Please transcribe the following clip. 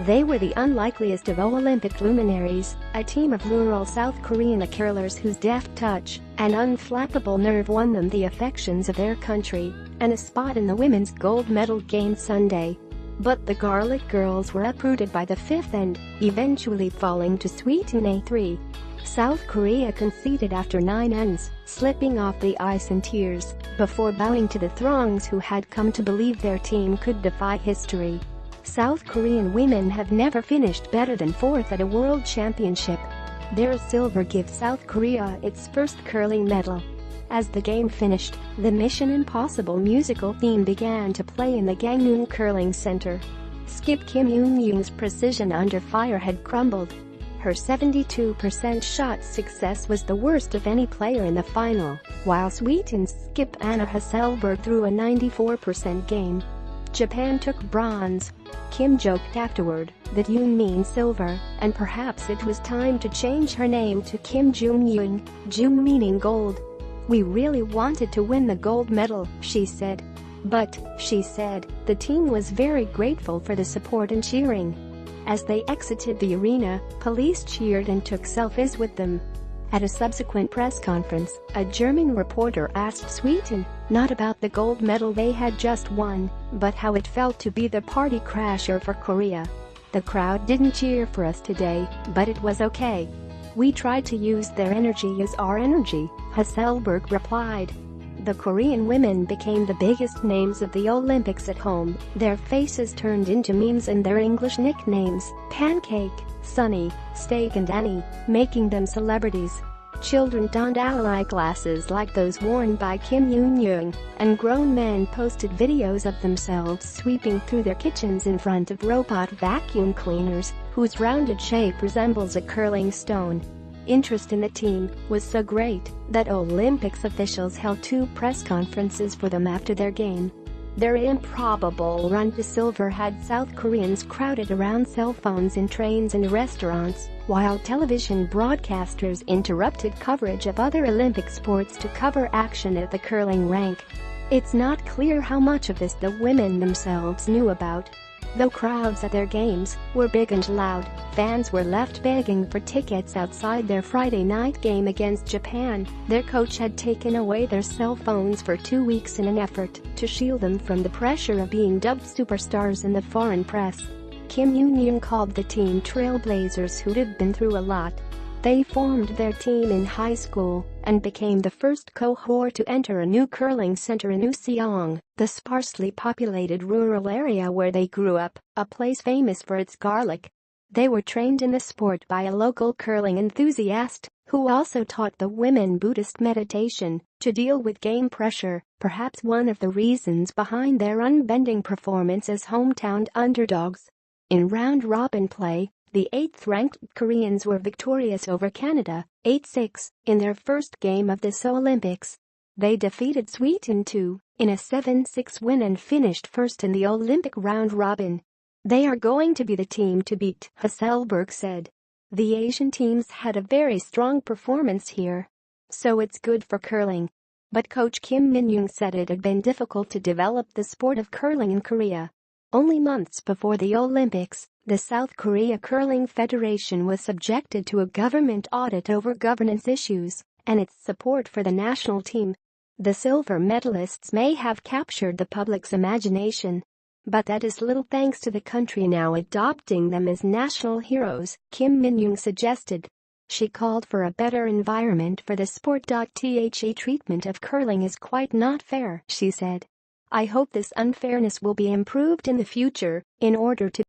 They were the unlikeliest of Olympic luminaries, a team of rural South Korean carolers whose deft touch and unflappable nerve won them the affections of their country and a spot in the women's gold medal game Sunday. But the Garlic Girls were uprooted by the fifth end, eventually falling to Sweden A3. South Korea conceded after 9 ends, slipping off the ice in tears before bowing to the throngs who had come to believe their team could defy history. South Korean women have never finished better than fourth at a world championship. Their silver gives South Korea its first curling medal. As the game finished, the Mission Impossible musical theme began to play in the Gangneung Curling Center. Skip Kim Eun-young's precision under fire had crumbled. Her 72% shot success was the worst of any player in the final, while Sweden's skip Anna Hasselberg threw a 94% game. Japan took bronze. Kim joked afterward that Yoon means silver, and perhaps it was time to change her name to Kim Jung-yoon, Jung meaning gold. "We really wanted to win the gold medal," she said. But, she said, the team was very grateful for the support and cheering. As they exited the arena, police cheered and took selfies with them. At a subsequent press conference, a German reporter asked Sweden not about the gold medal they had just won, but how it felt to be the party crasher for Korea. "The crowd didn't cheer for us today, but it was okay. We tried to use their energy as our energy," Hasselberg replied. The Korean women became the biggest names of the Olympics at home. Their faces turned into memes and their English nicknames, Pancake, Sunny, Steak and Annie, making them celebrities. Children donned eyeglasses like those worn by Kim Eun-young, and grown men posted videos of themselves sweeping through their kitchens in front of robot vacuum cleaners, whose rounded shape resembles a curling stone. Interest in the team was so great that Olympics officials held 2 press conferences for them after their game. Their improbable run to silver had South Koreans crowded around cell phones in trains and restaurants, while television broadcasters interrupted coverage of other Olympic sports to cover action at the curling rank. It's not clear how much of this the women themselves knew about. Though crowds at their games were big and loud, fans were left begging for tickets outside their Friday night game against Japan. Their coach had taken away their cell phones for 2 weeks in an effort to shield them from the pressure of being dubbed superstars in the foreign press. Kim Eun-young called the team trailblazers who'd have been through a lot. They formed their team in high school and became the first cohort to enter a new curling center in Useong, the sparsely populated rural area where they grew up, a place famous for its garlic. They were trained in the sport by a local curling enthusiast, who also taught the women Buddhist meditation to deal with game pressure, perhaps one of the reasons behind their unbending performance as hometown underdogs. In round-robin play, the 8th-ranked Koreans were victorious over Canada, 8-6, in their first game of this Olympics. They defeated Sweden 2 in a 7-6 win and finished first in the Olympic round-robin. "They are going to be the team to beat," Hasselberg said. "The Asian teams had a very strong performance here. So it's good for curling." But coach Kim Min-young said it had been difficult to develop the sport of curling in Korea. Only months before the Olympics, the South Korea Curling Federation was subjected to a government audit over governance issues and its support for the national team. The silver medalists may have captured the public's imagination, but that is little thanks to the country now adopting them as national heroes, Kim Min-young suggested. She called for a better environment for the sport. The treatment of curling is quite not fair, she said. "I hope this unfairness will be improved in the future in order to